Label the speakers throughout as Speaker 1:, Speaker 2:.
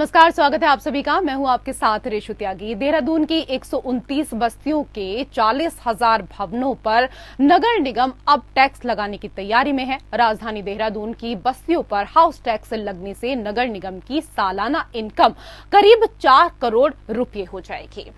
Speaker 1: नमस्कार, स्वागत है आप सभी का। मैं हूं आपके साथ रेशु त्यागी। देहरादून की 129 बस्तियों के 40,000 भवनों पर नगर निगम अब टैक्स लगाने की तैयारी में है। राजधानी देहरादून की बस्तियों पर हाउस टैक्स लगने से नगर निगम की सालाना इनकम करीब 4 करोड़ रुपए हो जाएगी।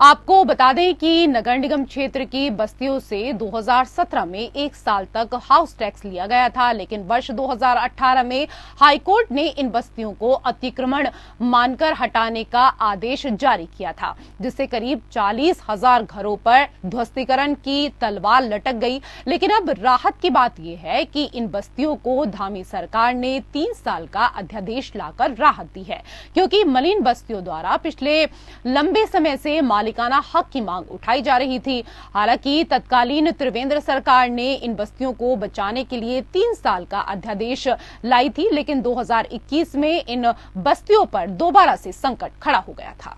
Speaker 1: आपको बता दें कि नगर निगम क्षेत्र की बस्तियों से 2017 में 1 साल तक हाउस टैक्स लिया गया था, लेकिन वर्ष 2018 में हाईकोर्ट ने इन बस्तियों को अतिक्रमण मानकर हटाने का आदेश जारी किया था, जिससे करीब 40,000 घरों पर ध्वस्तीकरण की तलवार लटक गई। लेकिन अब राहत की बात यह है कि इन बस्तियों को धामी सरकार ने 3 साल का अध्यादेश लाकर राहत दी है, क्योंकि मलिन बस्तियों द्वारा पिछले लंबे समय से मालिकाना हक की मांग उठाई जा रही थी। हालांकि तत्कालीन त्रिवेंद्र सरकार ने इन बस्तियों को बचाने के लिए 3 साल का अध्यादेश लाई थी, लेकिन 2021 में इन बस्तियों पर दोबारा से संकट खड़ा हो गया था।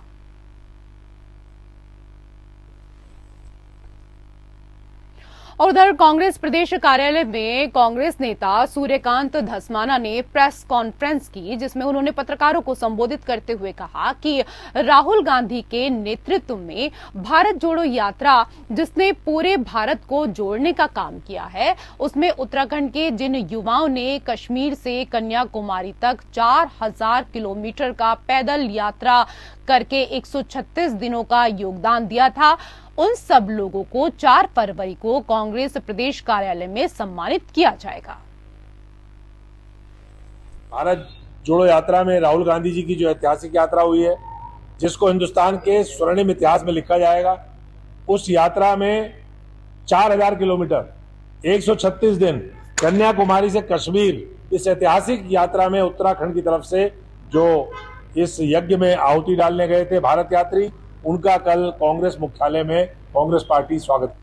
Speaker 1: और उधर कांग्रेस प्रदेश कार्यालय में कांग्रेस नेता सूर्यकांत धस्माना ने प्रेस कॉन्फ्रेंस की, जिसमें उन्होंने पत्रकारों को संबोधित करते हुए कहा कि राहुल गांधी के नेतृत्व में भारत जोड़ो यात्रा, जिसने पूरे भारत को जोड़ने का काम किया है, उसमें उत्तराखंड के जिन युवाओं ने कश्मीर से कन्याकुमारी तक 4000 किलोमीटर का पैदल यात्रा करके 136 दिनों का योगदान दिया था, उन सब लोगों को 4 फरवरी को कांग्रेस प्रदेश कार्यालय में सम्मानित किया जाएगा।
Speaker 2: भारत जोड़ो यात्रा में राहुल गांधी जी की जो ऐतिहासिक यात्रा हुई है, जिसको हिंदुस्तान के स्वर्णिम इतिहास में लिखा जाएगा, उस यात्रा में 4000 किलोमीटर 136 दिन कन्याकुमारी से कश्मीर, इस ऐतिहासिक यात्रा में उत्तराखंड की तरफ से जो इस यज्ञ में आहुति डालने गए थे भारत यात्री, उनका कल कांग्रेस मुख्यालय में कांग्रेस पार्टी स्वागत।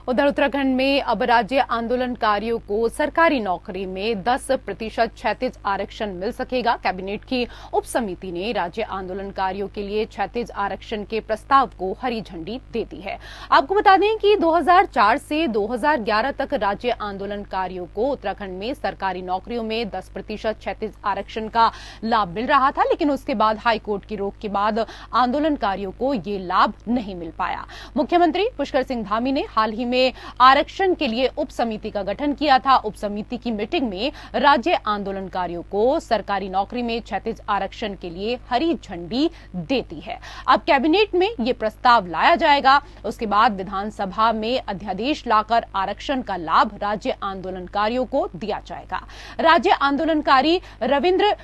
Speaker 1: उधर उत्तराखंड में अब राज्य आंदोलनकारियों को सरकारी नौकरी में 10% क्षैतिज आरक्षण मिल सकेगा। कैबिनेट की उप समिति ने राज्य आंदोलनकारियों के लिए क्षैतिज आरक्षण के प्रस्ताव को हरी झंडी दे दी है। आपको बता दें कि 2004 से 2011 तक राज्य आंदोलनकारियों को उत्तराखंड में सरकारी नौकरियों में 10% क्षैतिज आरक्षण का लाभ मिल रहा था, लेकिन उसके बाद हाईकोर्ट की रोक के बाद आंदोलनकारियों को ये लाभ नहीं मिल पाया। मुख्यमंत्री पुष्कर सिंह धामी ने हाल ही में आरक्षण के लिए उप समिति का गठन किया था। उप समिति की मीटिंग में राज्य आंदोलनकारियों को सरकारी नौकरी में क्षैतिज आरक्षण के लिए हरी झंडी देती है। अब कैबिनेट में यह प्रस्ताव लाया जाएगा, उसके बाद विधानसभा में अध्यादेश लाकर आरक्षण का लाभ राज्य आंदोलनकारियों को दिया जाएगा। राज्य आंदोलनकारी रविंद्र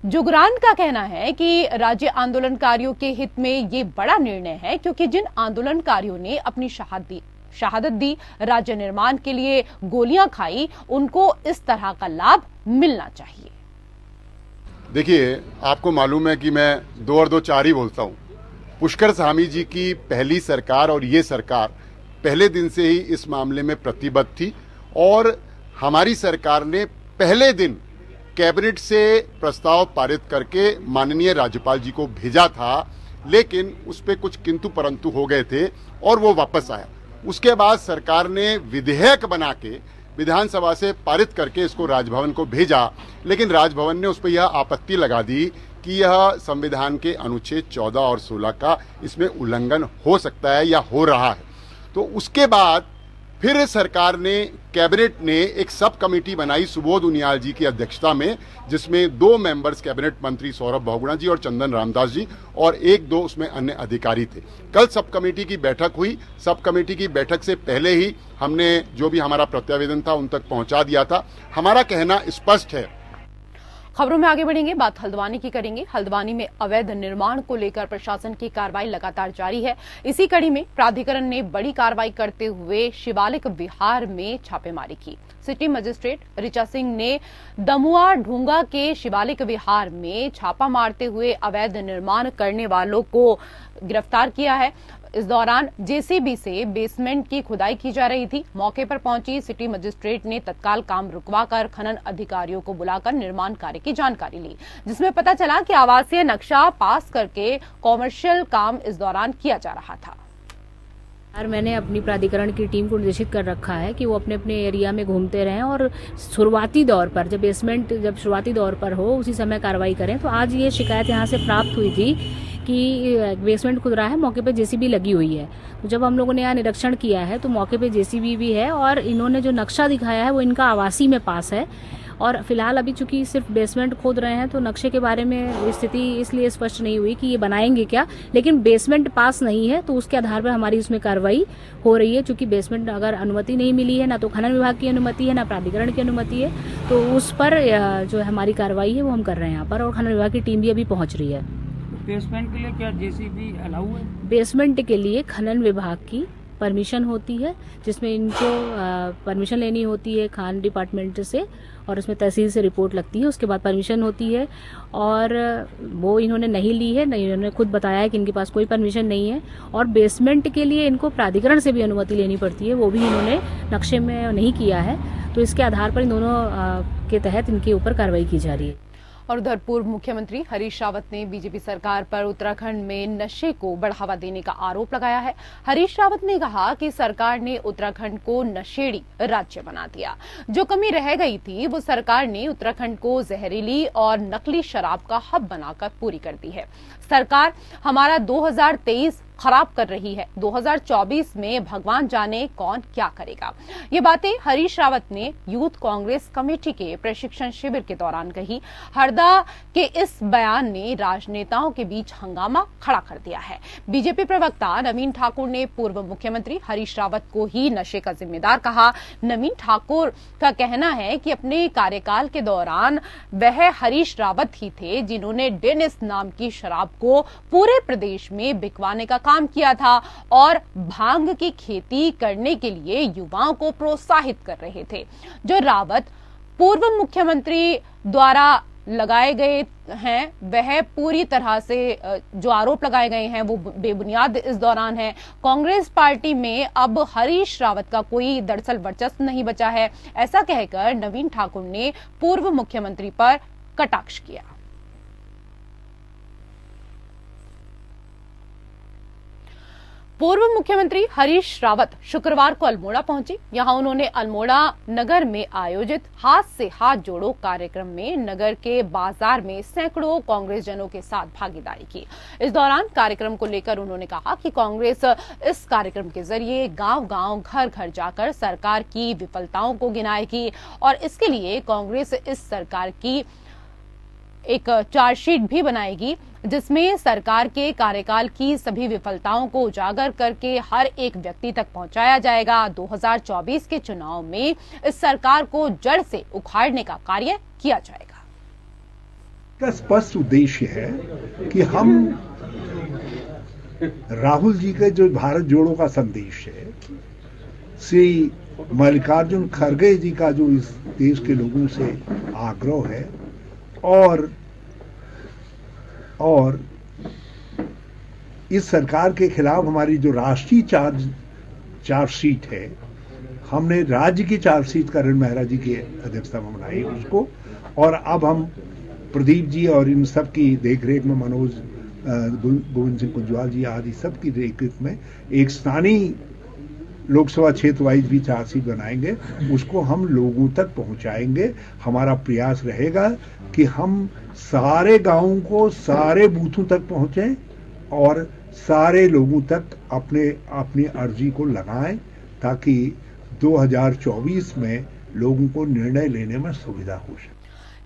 Speaker 1: जुगरान का कहना है कि राज्य आंदोलनकारियों के हित में ये बड़ा निर्णय है, क्योंकि जिन आंदोलनकारियों ने अपनी शहादत दी, राज्य निर्माण के लिए गोलियां खाई, उनको इस तरह का लाभ मिलना चाहिए।
Speaker 3: देखिए, आपको मालूम है कि मैं 2 और 2 4 ही बोलता हूं। पुष्कर धामी जी की पहली सरकार और ये सरकार पहले दिन से ही इस मामले में प्रतिबद्ध थी, और हमारी सरकार ने पहले दिन कैबिनेट से प्रस्ताव पारित करके माननीय राज्यपाल जी को भेजा था, लेकिन उस पर कुछ किंतु परंतु हो गए थे और वो वापस आया। उसके बाद सरकार ने विधेयक बना के विधानसभा से पारित करके इसको राजभवन को भेजा, लेकिन राजभवन ने उस पर यह आपत्ति लगा दी कि यह संविधान के अनुच्छेद 14 और 16 का इसमें उल्लंघन हो सकता है या हो रहा है। तो उसके बाद फिर सरकार ने, कैबिनेट ने एक सब कमेटी बनाई सुबोध उनियाल जी की अध्यक्षता में, जिसमें 2 मेंबर्स कैबिनेट मंत्री सौरभ बहुगुणा जी और चंदन रामदास जी और 1-2 उसमें अन्य अधिकारी थे। कल सब कमेटी की बैठक हुई। सब कमेटी की बैठक से पहले ही हमने जो भी हमारा प्रत्यावेदन था उन तक पहुंचा दिया था। हमारा कहना स्पष्ट है।
Speaker 1: खबरों में आगे बढ़ेंगे, बात हल्द्वानी की करेंगे। हल्द्वानी में अवैध निर्माण को लेकर प्रशासन की कार्रवाई लगातार जारी है। इसी कड़ी में प्राधिकरण ने बड़ी कार्रवाई करते हुए शिवालिक विहार में छापेमारी की। सिटी मजिस्ट्रेट ऋचा सिंह ने दमुआ ढूंगा के शिवालिक विहार में छापा मारते हुए अवैध निर्माण करने वालों को गिरफ्तार किया है। इस दौरान जेसीबी से बेसमेंट की खुदाई की जा रही थी। मौके पर पहुंची सिटी मजिस्ट्रेट ने तत्काल काम रुकवाकर खनन अधिकारियों को बुलाकर निर्माण कार्य की जानकारी ली, जिसमें पता चला कि आवासीय नक्शा पास करके कॉमर्शियल काम इस दौरान किया जा रहा था।
Speaker 4: यार मैंने अपनी प्राधिकरण की टीम को निर्देशित कर रखा है कि वो अपने अपने एरिया में घूमते रहें और शुरुआती दौर पर जब शुरुआती दौर पर हो उसी समय कार्रवाई करें। तो आज ये शिकायत यहाँ से प्राप्त हुई थी कि बेसमेंट खुद रहा है, मौके पे जेसीबी लगी हुई है। तो जब हम लोगों ने यहाँ निरीक्षण किया है तो मौके पे जेसीबी भी है और इन्होंने जो नक्शा दिखाया है वो इनका आवासी में पास है। और फिलहाल अभी चूंकि सिर्फ बेसमेंट खोद रहे हैं तो नक्शे के बारे में स्थिति इसलिए स्पष्ट नहीं हुई कि ये बनाएंगे क्या, लेकिन बेसमेंट पास नहीं है तो उसके आधार पर हमारी उसमें कार्रवाई हो रही है। चूंकि बेसमेंट अगर अनुमति नहीं मिली है, ना तो खनन विभाग की अनुमति है, ना प्राधिकरण की अनुमति है, तो उस पर जो हमारी कार्रवाई है वो हम कर रहे हैं यहाँ पर, और खनन विभाग की टीम भी अभी पहुंच रही है।
Speaker 5: बेसमेंट के लिए क्या जेसीबी अलाउ है?
Speaker 4: बेसमेंट के लिए खनन विभाग की परमिशन होती है, जिसमें इनको परमिशन लेनी होती है खान डिपार्टमेंट से, और उसमें तहसील से रिपोर्ट लगती है, उसके बाद परमिशन होती है। और वो इन्होंने नहीं ली है, नहीं, इन्होंने खुद बताया है कि इनके पास कोई परमिशन नहीं है। और बेसमेंट के लिए इनको प्राधिकरण से भी अनुमति लेनी पड़ती है, वो भी इन्होंने नक्शे में नहीं किया है। तो इसके आधार पर इन दोनों के तहत इनके ऊपर कार्रवाई की जा रही है।
Speaker 1: और उधर पूर्व मुख्यमंत्री हरीश रावत ने बीजेपी सरकार पर उत्तराखंड में नशे को बढ़ावा देने का आरोप लगाया है। हरीश रावत ने कहा कि सरकार ने उत्तराखंड को नशेड़ी राज्य बना दिया। जो कमी रह गई थी वो सरकार ने उत्तराखंड को जहरीली और नकली शराब का हब बनाकर पूरी कर दी है। सरकार हमारा 2023 खराब कर रही है, 2024 में भगवान जाने कौन क्या करेगा। ये बातें हरीश रावत ने यूथ कांग्रेस कमेटी के प्रशिक्षण शिविर के दौरान कही। हरदा के इस बयान ने राजनेताओं के बीच हंगामा खड़ा कर दिया है। बीजेपी प्रवक्ता नवीन ठाकुर ने पूर्व मुख्यमंत्री हरीश रावत को ही नशे का जिम्मेदार कहा। नवीन ठाकुर का कहना है कि अपने कार्यकाल के दौरान वह हरीश रावत ही थे जिन्होंने डेनिस नाम की शराब को पूरे प्रदेश में बिकवाने का काम किया था और भांग की खेती करने के लिए युवाओं को प्रोत्साहित कर रहे थे। जो रावत पूर्व मुख्यमंत्री द्वारा लगाए गए हैं वह पूरी तरह से जो आरोप लगाए गए हैं वो बेबुनियाद इस दौरान है। कांग्रेस पार्टी में अब हरीश रावत का कोई दरअसल वर्चस्व नहीं बचा है, ऐसा कहकर नवीन ठाकुर ने पूर्व मुख्यमंत्री पर कटाक्ष किया। पूर्व मुख्यमंत्री हरीश रावत शुक्रवार को अल्मोड़ा पहुंचे। यहां उन्होंने अल्मोड़ा नगर में आयोजित हाथ से हाथ जोड़ो कार्यक्रम में नगर के बाजार में सैकड़ों कांग्रेस जनों के साथ भागीदारी की। इस दौरान कार्यक्रम को लेकर उन्होंने कहा कि कांग्रेस इस कार्यक्रम के जरिए गांव-गांव, घर-घर जाकर सरकार की विफलताओं को गिनाएगी और इसके लिए कांग्रेस इस सरकार की एक चार्जशीट भी बनाएगी जिसमें सरकार के कार्यकाल की सभी विफलताओं को उजागर करके हर एक व्यक्ति तक पहुंचाया जाएगा। 2024 के चुनाव में इस सरकार को जड़ से उखाड़ने का कार्य किया जाएगा।
Speaker 6: का स्पष्ट उद्देश्य है कि हम राहुल जी के जो भारत जोड़ो का संदेश है, श्री मल्लिकार्जुन खड़गे जी का जो इस देश के लोगों से आग्रह है और इस सरकार के खिलाफ हमारी जो राष्ट्रीय चार्जशीट है, हमने राज्य की चार्जशीट करण मेहरा जी की अध्यक्षता में बनाई उसको, और अब हम प्रदीप जी और इन सब की देखरेख में मनोज गोविंद सिंह कुंजवाल जी आदि सब की देखरेख में एक स्थानीय लोकसभा क्षेत्र वाइज भी चार्जशीट बनाएंगे, उसको हम लोगों तक पहुंचाएंगे। हमारा प्रयास रहेगा कि हम सारे गांवों को सारे बूथों तक पहुंचे और सारे लोगों तक अपनी अर्जी को लगाएं ताकि 2024 में लोगों को निर्णय लेने में सुविधा हो सके।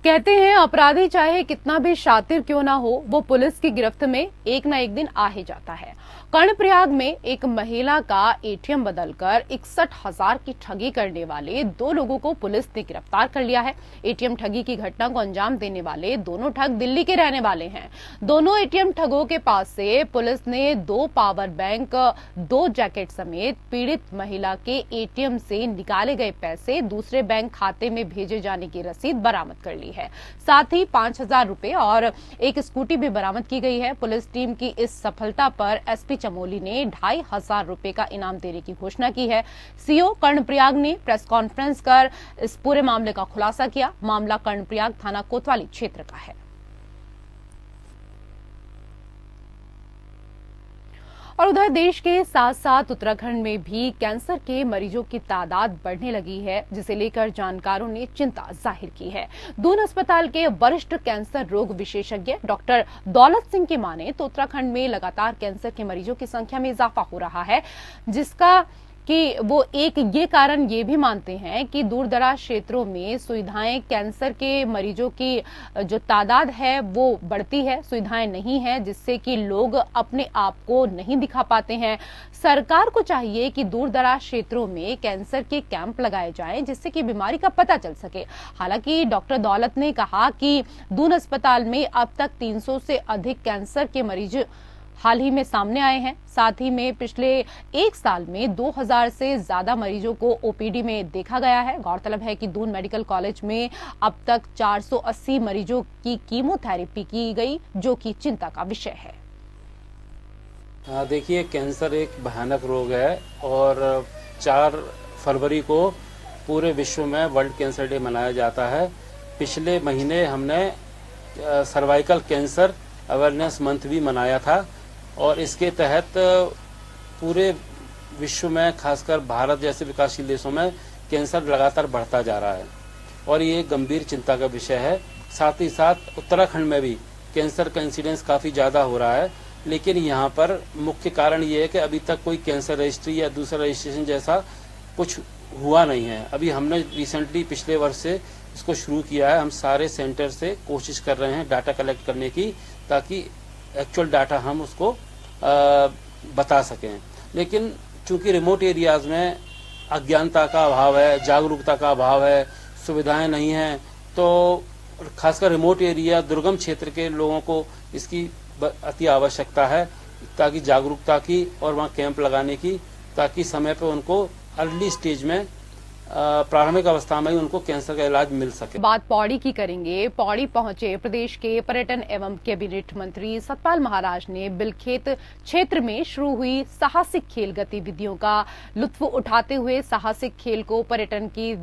Speaker 1: कहते हैं अपराधी चाहे कितना भी शातिर क्यों ना हो, वो पुलिस की गिरफ्त में एक ना एक दिन आ ही जाता है। कर्णप्रयाग में एक महिला का एटीएम बदलकर 61,000 की ठगी करने वाले 2 लोगों को पुलिस ने गिरफ्तार कर लिया है। एटीएम ठगी की घटना को अंजाम देने वाले दोनों ठग दिल्ली के रहने वाले हैं। दोनों एटीएम ठगों के पास से पुलिस ने 2 पावर बैंक, 2 जैकेट समेत पीड़ित महिला के एटीएम से निकाले गए पैसे दूसरे बैंक खाते में भेजे जाने की रसीद बरामद कर ली है। साथ ही 5,000 रुपए और एक स्कूटी भी बरामद की गई है। पुलिस टीम की इस सफलता पर एसपी चमोली ने 2,500 रुपए का इनाम देने की घोषणा की है। सीओ कर्णप्रयाग ने प्रेस कॉन्फ्रेंस कर इस पूरे मामले का खुलासा किया। मामला कर्णप्रयाग थाना कोतवाली क्षेत्र का है। और उधर देश के साथ साथ उत्तराखंड में भी कैंसर के मरीजों की तादाद बढ़ने लगी है, जिसे लेकर जानकारों ने चिंता जाहिर की है। दून अस्पताल के वरिष्ठ कैंसर रोग विशेषज्ञ डॉक्टर दौलत सिंह की माने तो उत्तराखंड में लगातार कैंसर के मरीजों की संख्या में इजाफा हो रहा है, जिसका कि वो एक ये कारण ये भी मानते हैं कि दूर दराज क्षेत्रों में सुविधाएं, कैंसर के मरीजों की जो तादाद है वो बढ़ती है, सुविधाएं नहीं है, जिससे कि लोग अपने आप को नहीं दिखा पाते हैं। सरकार को चाहिए कि दूर दराज क्षेत्रों में कैंसर के कैंप लगाए जाएं, जिससे कि बीमारी का पता चल सके। हालांकि डॉक्टर दौलत ने कहा कि दून अस्पताल में अब तक 300 से अधिक कैंसर के मरीज हाल ही में सामने आए हैं। साथ ही में पिछले एक साल में 2000 से ज्यादा मरीजों को ओपीडी में देखा गया है। गौरतलब है कि दून मेडिकल कॉलेज में अब तक 480 मरीजों की कीमोथेरेपी की गई, जो कि चिंता का विषय है।
Speaker 7: देखिए, कैंसर एक भयानक रोग है और 4 फरवरी को पूरे विश्व में वर्ल्ड कैंसर डे मनाया जाता है। पिछले महीने हमने सर्वाइकल कैंसर अवेयरनेस मंथ भी मनाया था और इसके तहत पूरे विश्व में, खासकर भारत जैसे विकासशील देशों में कैंसर लगातार बढ़ता जा रहा है और ये एक गंभीर चिंता का विषय है। साथ ही साथ उत्तराखंड में भी कैंसर का इंसिडेंस काफ़ी ज़्यादा हो रहा है, लेकिन यहाँ पर मुख्य कारण ये है कि अभी तक कोई कैंसर रजिस्ट्री या दूसरा रजिस्ट्रेशन जैसा कुछ हुआ नहीं है। अभी हमने रिसेंटली पिछले वर्ष से इसको शुरू किया है। हम सारे सेंटर से कोशिश कर रहे हैं डाटा कलेक्ट करने की, ताकि एक्चुअल डाटा हम उसको बता सकें। लेकिन चूंकि रिमोट एरियाज में अज्ञानता का अभाव है, जागरूकता का अभाव है, सुविधाएं नहीं हैं, तो खासकर रिमोट एरिया, दुर्गम क्षेत्र के लोगों को इसकी अति आवश्यकता है, ताकि जागरूकता की और वहाँ कैंप लगाने की, ताकि समय पर उनको अर्ली स्टेज में, प्रारंभिक अवस्था में ही उनको कैंसर का इलाज मिल सके।
Speaker 1: बात पौड़ी की करेंगे। पौड़ी पहुंचे प्रदेश के पर्यटन एवं कैबिनेट मंत्री सतपाल महाराज ने बिलखेत क्षेत्र में शुरू हुई साहसिक खेल गतिविधियों का लुत्फ उठाते हुए साहसिक खेल को पर्यटन की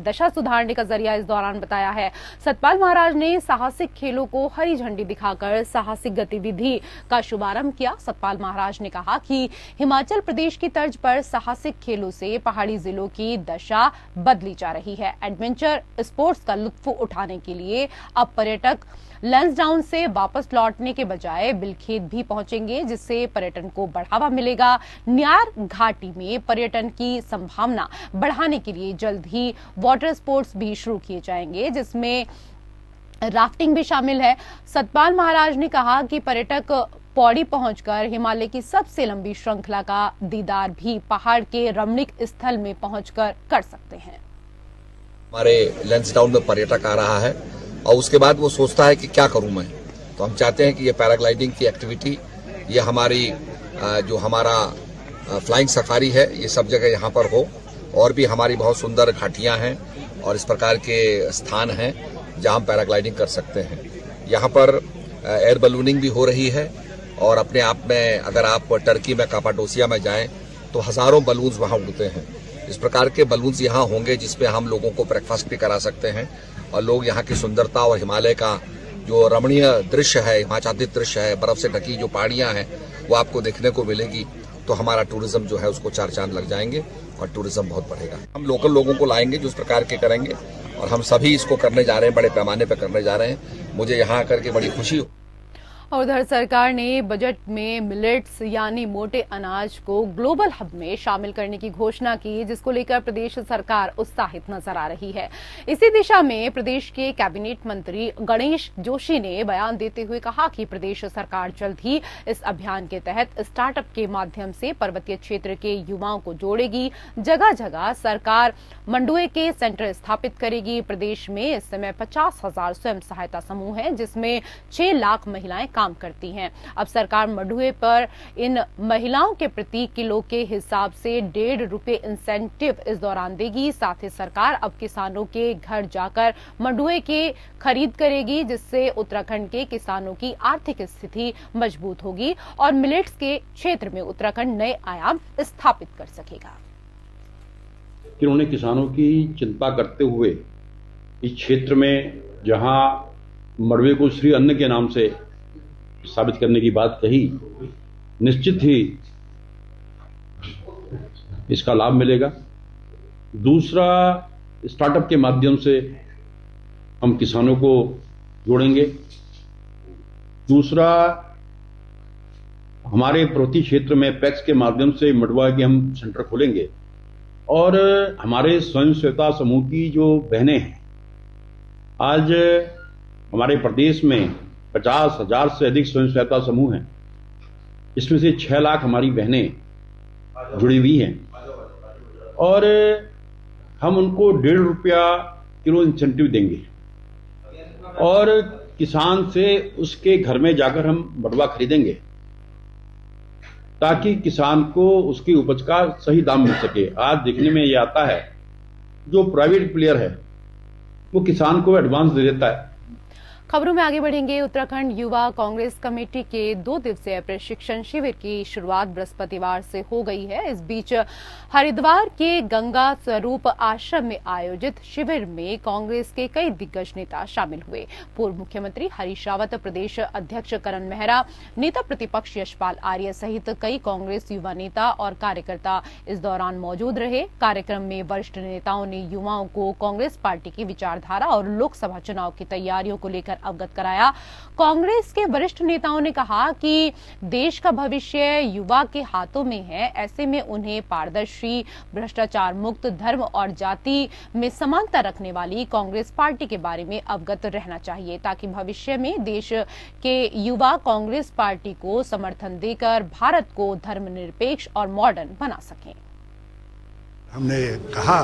Speaker 1: दशा सुधारने का जरिया इस दौरान बताया है। सतपाल महाराज ने साहसिक खेलों को हरी झंडी दिखाकर साहसिक गतिविधि का शुभारंभ किया। सतपाल महाराज ने कहा कि हिमाचल प्रदेश की तर्ज पर साहसिक खेलों से पहाड़ी जिलों की दशा बदली जा रही है। एडवेंचर स्पोर्ट्स का लुत्फ उठाने के लिए अब पर्यटक लैंसडाउन से वापस लौटने के बजाय बिलखेत भी पहुंचेंगे, जिससे पर्यटन को बढ़ावा मिलेगा। न्यार घाटी में पर्यटन की संभावना बढ़ाने के लिए जल्द ही वाटर स्पोर्ट्स भी शुरू किए जाएंगे, जिसमें राफ्टिंग भी शामिल है। सतपाल महाराज ने कहा कि पर्यटक पौड़ी पहुंचकर हिमालय की सबसे लंबी श्रृंखला का दीदार भी पहाड़ के रमणीक स्थल में पहुंचकर कर सकते हैं।
Speaker 8: हमारे लैंसडाउन में पर्यटक आ रहा है और उसके बाद वो सोचता है कि क्या करूं मैं, तो हम चाहते हैं कि ये पैराग्लाइडिंग की एक्टिविटी, ये हमारी जो हमारा फ्लाइंग सफारी है, ये सब जगह यहाँ पर हो। और भी हमारी बहुत सुंदर घाटियां हैं और इस प्रकार के स्थान हैं जहाँ हम पैराग्लाइडिंग कर सकते हैं। यहाँ पर एयर बलूनिंग भी हो रही है और अपने आप में अगर आप टर्की में कापाडोसिया में जाएं तो हजारों बलून्स वहां उड़ते हैं। इस प्रकार के बलून्स यहाँ होंगे जिसपे हम लोगों को ब्रेकफास्ट भी करा सकते हैं और लोग यहाँ की सुंदरता और हिमालय का जो रमणीय दृश्य है, हिमाच्छादित दृश्य है, बर्फ से ढकी जो पहाड़ियां हैं, वो आपको देखने को मिलेगी। तो हमारा टूरिज्म जो है उसको 4 चांद लग जाएंगे और टूरिज्म बहुत बढ़ेगा। हम लोकल लोगों को लाएंगे जो इस प्रकार के करेंगे और हम सभी इसको करने जा रहे हैं, बड़े पैमाने पर करने जा रहे हैं। मुझे यहाँ आकर के बड़ी खुशी हो।
Speaker 1: और उधर सरकार ने बजट में मिलेट्स यानी मोटे अनाज को ग्लोबल हब में शामिल करने की घोषणा की, जिसको लेकर प्रदेश सरकार उत्साहित नजर आ रही है। इसी दिशा में प्रदेश के कैबिनेट मंत्री गणेश जोशी ने बयान देते हुए कहा कि प्रदेश सरकार जल्द ही इस अभियान के तहत स्टार्टअप के माध्यम से पर्वतीय क्षेत्र के युवाओं को जोड़ेगी। जगह जगह सरकार मंडुए के सेंटर स्थापित करेगी। प्रदेश में इस समय 50,000 स्वयं सहायता समूह हैं, जिसमें 6 लाख महिलाएं काम करती हैं। अब सरकार मंडुए पर इन महिलाओं के प्रति किलो के हिसाब से 1.5 रुपए इंसेंटिव इस दौरान देगी। साथ ही सरकार अब किसानों के घर जाकर मंडुए के खरीद करेगी, जिससे उत्तराखंड के किसानों की आर्थिक स्थिति मजबूत होगी और मिलेट्स के क्षेत्र में उत्तराखंड नए आयाम स्थापित कर सकेगा।
Speaker 9: उन्होंने किसानों की चिंता करते हुए इस क्षेत्र में जहां मंडुए को श्री अन्न के नाम से साबित करने की बात कही, निश्चित ही इसका लाभ मिलेगा। दूसरा, स्टार्टअप के माध्यम से हम किसानों को जोड़ेंगे। दूसरा, हमारे पर्वतीय क्षेत्र में पैक्स के माध्यम से मंडवा के हम सेंटर खोलेंगे और हमारे स्वयं सहायता समूह की जो बहनें हैं, आज हमारे प्रदेश में 50,000 से अधिक स्वयं सहायता समूह हैं। इसमें से 6 लाख हमारी बहनें जुड़ी हुई हैं और हम उनको 1.5 रुपया किलो इंसेंटिव देंगे और किसान से उसके घर में जाकर हम मंडवा खरीदेंगे ताकि किसान को उसकी उपज का सही दाम मिल सके। आज देखने में ये आता है जो प्राइवेट प्लेयर है वो किसान को एडवांस दे देता है।
Speaker 1: खबरों में आगे बढ़ेंगे। उत्तराखंड युवा कांग्रेस कमेटी के 2 दिवसीय प्रशिक्षण शिविर की शुरुआत बृहस्पतिवार से हो गई है। इस बीच हरिद्वार के गंगा स्वरूप आश्रम में आयोजित शिविर में कांग्रेस के कई दिग्गज नेता शामिल हुए। पूर्व मुख्यमंत्री हरीश रावत, प्रदेश अध्यक्ष करण मेहरा, नेता प्रतिपक्ष यशपाल आर्य सहित कई कांग्रेस युवा नेता और कार्यकर्ता इस दौरान मौजूद रहे। कार्यक्रम में वरिष्ठ नेताओं ने युवाओं को कांग्रेस पार्टी की विचारधारा और लोकसभा चुनाव की तैयारियों को लेकर अवगत कराया। कांग्रेस के वरिष्ठ नेताओं ने कहा कि देश का भविष्य युवा के हाथों में है। ऐसे में उन्हें पारदर्शी, भ्रष्टाचार मुक्त, धर्म और जाति में समानता रखने वाली कांग्रेस पार्टी के बारे में अवगत रहना चाहिए ताकि भविष्य में देश के युवा कांग्रेस पार्टी को समर्थन देकर भारत को धर्मनिरपेक्ष और मॉडर्न बना सकें।
Speaker 6: हमने कहा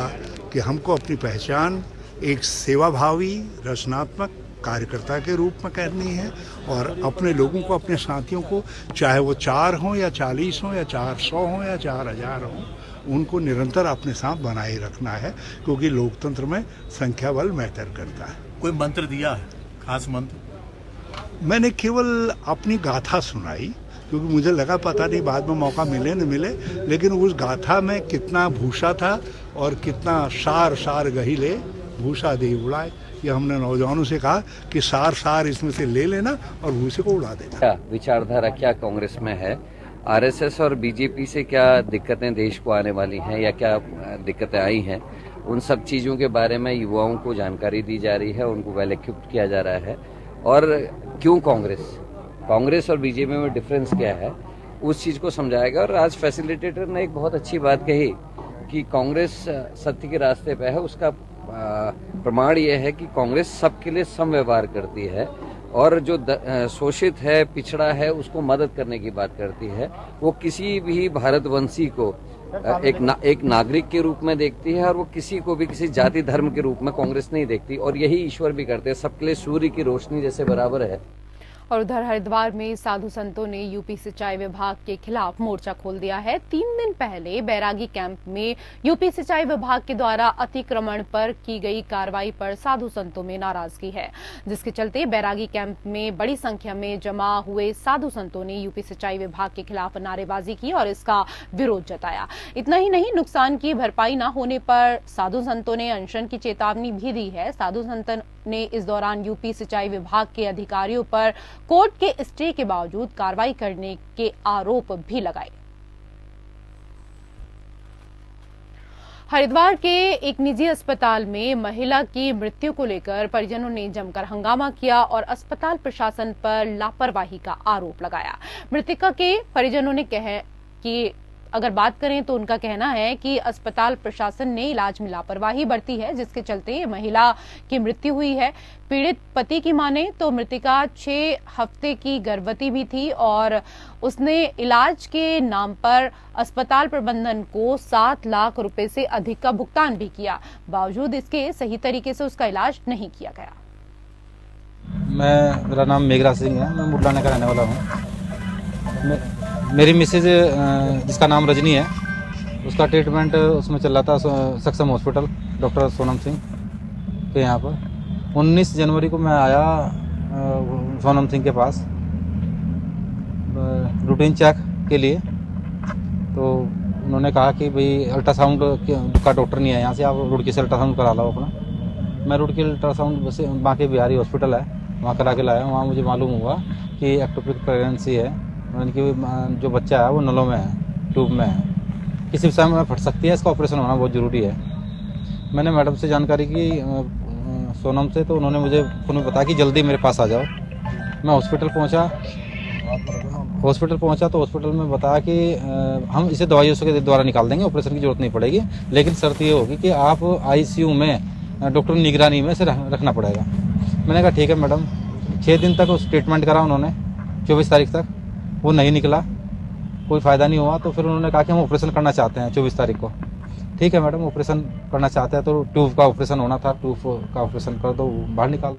Speaker 6: कि हमको अपनी पहचान एक सेवाभावी, रचनात्मक कार्यकर्ता के रूप में करनी है और अपने लोगों को, अपने साथियों को, चाहे वो 4 हों या 40 हों या 400 हों या 4000 हों, उनको निरंतर अपने साथ बनाए रखना है क्योंकि लोकतंत्र में संख्या बल मैटर करता है।
Speaker 10: कोई मंत्र दिया है, खास मंत्र?
Speaker 6: मैंने केवल अपनी गाथा सुनाई क्योंकि मुझे लगा पता नहीं बाद में मौका मिले न मिले, लेकिन उस गाथा में कितना भूषा था और कितना सार सार गहिले भूषा दे उड़ाए। ये हमने नौजवानों से कहा कि सार इसमें से ले लेना और भूसे को उड़ा देना।
Speaker 11: क्या विचारधारा क्या कांग्रेस में है? आरएसएस और बीजेपी से क्या दिक्कतें देश को आने वाली हैं या क्या दिक्कतें आई हैं, उन सब चीजों के बारे में युवाओं को जानकारी दी जा रही है, उनको वेल इक्विप्ड किया जा रहा है। और क्यों कांग्रेस और बीजेपी में डिफरेंस क्या है, उस चीज को समझाएगा। और आज फैसिलिटेटर ने एक बहुत अच्छी बात कही कि कांग्रेस सत्य के रास्ते पे है। उसका प्रमाण यह है कि कांग्रेस सबके लिए सम व्यवहार करती है और जो शोषित है, पिछड़ा है, उसको मदद करने की बात करती है। वो किसी भी भारतवंशी को एक नागरिक के रूप में देखती है और वो किसी को भी किसी जाति धर्म के रूप में कांग्रेस नहीं देखती। और यही ईश्वर भी करते हैं, सबके लिए सूर्य की रोशनी जैसे बराबर है।
Speaker 1: और उधर हरिद्वार में साधु संतों ने यूपी सिंचाई विभाग के खिलाफ मोर्चा खोल दिया है। 3 दिन पहले बैरागी कैंप में यूपी सिंचाई विभाग के द्वारा अतिक्रमण पर की गई कार्रवाई पर साधु संतों में नाराजगी है, जिसके चलते बैरागी कैंप में बड़ी संख्या में जमा हुए साधु संतों ने यूपी सिंचाई विभाग के खिलाफ नारेबाजी की और इसका विरोध जताया। इतना ही नहीं, नुकसान की भरपाई न होने पर साधु संतों ने अनशन की चेतावनी भी दी है। साधु संतों ने इस दौरान यूपी सिंचाई विभाग के अधिकारियों पर कोर्ट के स्टे के बावजूद कार्रवाई करने के आरोप भी लगाए। हरिद्वार के एक निजी अस्पताल में महिला की मृत्यु को लेकर परिजनों ने जमकर हंगामा किया और अस्पताल प्रशासन पर लापरवाही का आरोप लगाया। मृतका के परिजनों ने कहा कि अगर बात करें तो उनका कहना है कि अस्पताल प्रशासन ने इलाज में लापरवाही बरती है, जिसके चलते महिला की मृत्यु हुई है। पीड़ित पति की माने तो मृतका 6 हफ्ते की गर्भवती भी थी और उसने इलाज के नाम पर अस्पताल प्रबंधन को 7 लाख रुपए से अधिक का भुगतान भी किया। बावजूद इसके सही तरीके से उसका इलाज नहीं किया गया।
Speaker 12: मेरा नाम मेघराज सिंह है, मैं बुढ़लाने का रहने वाला हूँ। मेरी मिसेज जिसका नाम रजनी है, उसका ट्रीटमेंट उसमें चल रहा था सक्षम हॉस्पिटल डॉक्टर सोनम सिंह के यहाँ पर। 19 जनवरी को मैं आया सोनम सिंह के पास रूटीन चेक के लिए, तो उन्होंने कहा कि भाई अल्ट्रासाउंड का डॉक्टर नहीं है यहाँ से, आप रुड़की से अल्ट्रासाउंड करा लो अपना। मैं रुड़की अल्ट्रासाउंड बस बांके बिहारी हॉस्पिटल है, वहाँ करा के लाया। वहाँ मुझे मालूम हुआ कि एक्टोपिक प्रेगनेंसी है यानी कि जो बच्चा है वो नलों में है, ट्यूब में है, किसी भी समय में फट सकती है, इसका ऑपरेशन होना बहुत ज़रूरी है। मैंने मैडम से जानकारी की सोनम से, तो उन्होंने मुझे फ़ोन में बताया कि जल्दी मेरे पास आ जाओ। मैं हॉस्पिटल पहुंचा तो हॉस्पिटल में बताया कि हम इसे दवाइयों के द्वारा निकाल देंगे, ऑपरेशन की जरूरत नहीं पड़ेगी, लेकिन शर्त ये होगी कि आप आईसीयू में डॉक्टर निगरानी में से रखना पड़ेगा। मैंने कहा ठीक है मैडम। 6 दिन तक उस ट्रीटमेंट करा उन्होंने, 24 तारीख तक, वो नहीं निकला, कोई फ़ायदा नहीं हुआ। तो फिर उन्होंने कहा कि हम ऑपरेशन करना चाहते हैं 24 तारीख को। ठीक है मैडम, ऑपरेशन करना चाहते हैं तो ट्यूब का ऑपरेशन होना था, ट्यूब का ऑपरेशन कर दो, बाहर निकाल।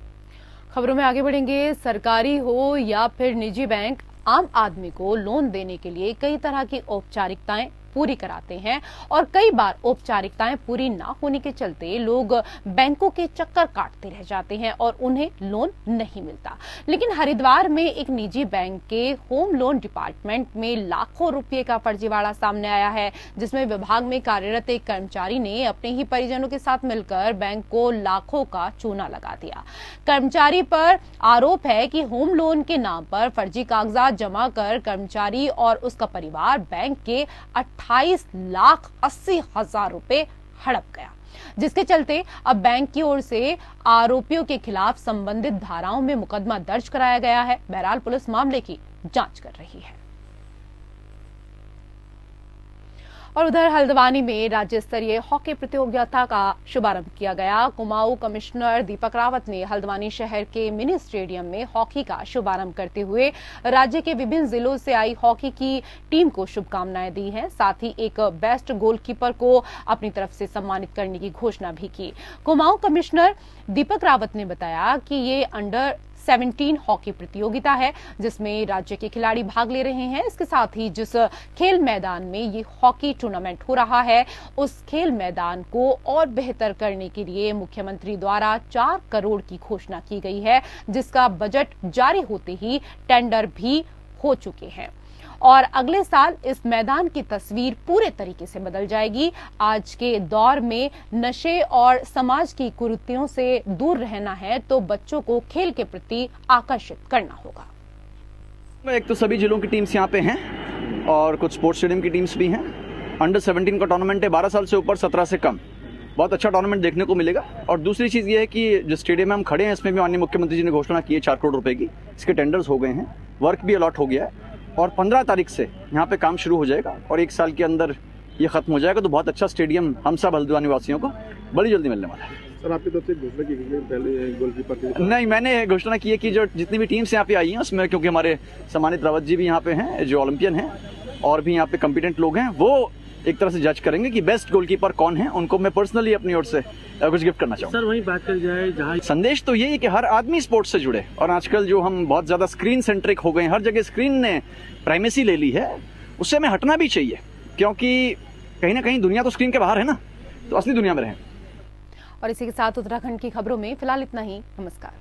Speaker 1: खबरों में आगे बढ़ेंगे। सरकारी हो या फिर निजी बैंक, आम आदमी को लोन देने के लिए कई तरह की औपचारिकताएं पूरी कराते हैं और कई बार औपचारिकताएं पूरी ना होने के चलते लोग बैंकों के चक्कर काटते रह जाते हैं और उन्हें लोन नहीं मिलता। लेकिन हरिद्वार में एक निजी बैंक के होम लोन डिपार्टमेंट में लाखों रुपए का फर्जीवाड़ा सामने आया है, जिसमें विभाग में कार्यरत एक कर्मचारी ने अपने ही परिजनों के साथ मिलकर बैंक को लाखों का चूना लगा दिया। कर्मचारी पर आरोप है कि होम लोन के नाम पर फर्जी कागजात जमा कर कर्मचारी और उसका परिवार बैंक के 28,80,000 रुपए हड़प गया, जिसके चलते अब बैंक की ओर से आरोपियों के खिलाफ संबंधित धाराओं में मुकदमा दर्ज कराया गया है। बहरहाल पुलिस मामले की जांच कर रही है। और उधर हल्द्वानी में राज्य स्तरीय हॉकी प्रतियोगिता का शुभारंभ किया गया। कुमाऊं कमिश्नर दीपक रावत ने हल्द्वानी शहर के मिनी स्टेडियम में हॉकी का शुभारंभ करते हुए राज्य के विभिन्न जिलों से आई हॉकी की टीम को शुभकामनाएं दी हैं। साथ ही एक बेस्ट गोलकीपर को अपनी तरफ से सम्मानित करने की घोषणा भी की। कुमाऊं कमिश्नर दीपक रावत ने बताया कि ये अंडर 17 हॉकी प्रतियोगिता है, जिसमें राज्य के खिलाड़ी भाग ले रहे हैं। इसके साथ ही जिस खेल मैदान में ये हॉकी टूर्नामेंट हो रहा है, उस खेल मैदान को और बेहतर करने के लिए मुख्यमंत्री द्वारा 4 करोड़ की घोषणा की गई है, जिसका बजट जारी होते ही टेंडर भी हो चुके हैं और अगले साल इस मैदान की तस्वीर पूरे तरीके से बदल जाएगी। आज के दौर में नशे और समाज की कुरीतियों से दूर रहना है तो बच्चों को खेल के प्रति आकर्षित करना होगा।
Speaker 13: एक तो सभी जिलों की टीम्स यहाँ पे हैं और कुछ स्पोर्ट्स स्टेडियम की टीम्स भी हैं। अंडर 17 का टूर्नामेंट है, 12 साल से ऊपर, 17 से कम। बहुत अच्छा टूर्नामेंट देखने को मिलेगा। और दूसरी चीज़ ये है कि जो स्टेडियम में हम खड़े हैं, इसमें भी माननीय मुख्यमंत्री जी ने घोषणा की है 4 करोड़ रुपए की। इसके टेंडर्स हो गए हैं, वर्क भी अलॉट हो गया है और 15 तारीख से यहाँ पे काम शुरू हो जाएगा और 1 साल के अंदर ये खत्म हो जाएगा। तो बहुत अच्छा स्टेडियम हम सब हल्द्वानी वासियों को बड़ी जल्दी मिलने वाला है।
Speaker 14: सर, आपकी तरफ से घोषणा की गई पहले गोलकीपर की?
Speaker 13: नहीं, मैंने घोषणा की है कि जो जितनी भी टीम्स यहाँ पे आई हैं उसमें, क्योंकि हमारे सम्मानित रावत जी भी यहाँ पे हैं जो ओलंपियन हैं और भी यहाँ पे कॉम्पिटेंट लोग हैं, वो एक तरह से जज करेंगे कि बेस्ट गोलकीपर कौन है। उनको मैं पर्सनली अपनी ओर से कुछ गिफ्ट करना चाहूँगा।
Speaker 14: सर, वहीं बात कर जाए जहाँ
Speaker 13: संदेश तो यही है कि हर आदमी स्पोर्ट्स से जुड़े। और आजकल जो हम बहुत ज्यादा स्क्रीन सेंट्रिक हो गए हैं, हर जगह स्क्रीन ने प्राइमेसी ले ली है, उससे हमें हटना भी चाहिए, क्योंकि कहीं ना कहीं दुनिया तो स्क्रीन के बाहर है ना, तो असली दुनिया में रहें।
Speaker 1: और इसी के साथ उत्तराखंड की खबरों में फिलहाल इतना ही। नमस्कार।